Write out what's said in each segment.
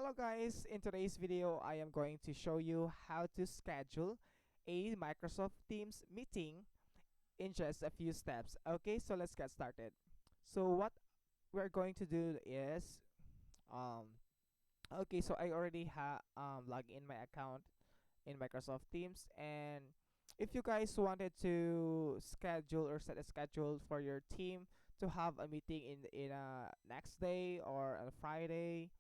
Hello guys, in today's video I am going to show you how to schedule a Microsoft Teams meeting in just a few steps. Okay, so let's get started. So what we're going to do is um okay, so I already have logged in my account in Microsoft Teams, and if you guys wanted to schedule or set a schedule for your team to have a meeting in a next day or on a Friday,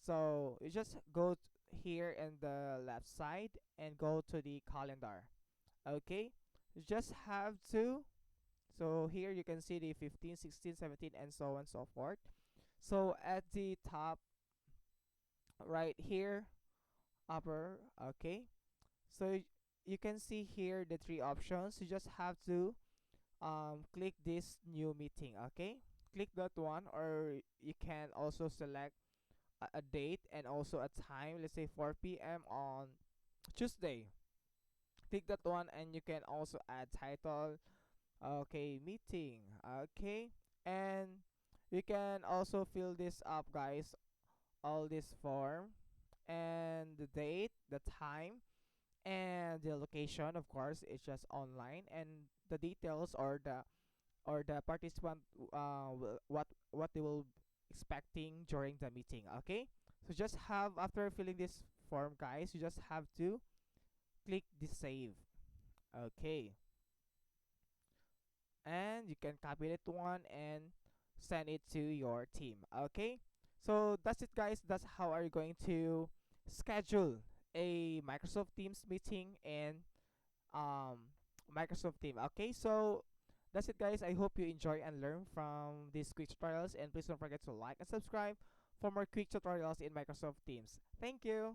so you just go here in the left side and go to the calendar. Okay, you just have to, so here you can see the 15, 16, 17, and so on and so forth. So at the top right here, upper, okay, so you can see here the three options. You just have to click this new meeting. Okay, click that one, or you can also select a date and also a time, let's say 4 p.m. on Tuesday. Click that one, and you can also add title, okay, meeting, okay, and you can also fill this up, guys, all this form, and the date, the time, and the location. Of course, it's just online, and the details, or the participant, what they will expecting during the meeting. Okay, so just have, after filling this form, guys, you just have to click the save. Okay, and you can copy that one and send it to your team. Okay, so that's it, guys. That's how are you going to schedule a Microsoft Teams meeting in Microsoft Team. Okay, so that's it, guys. I hope you enjoy and learn from these quick tutorials, and please don't forget to like and subscribe for more quick tutorials in Microsoft Teams. Thank you.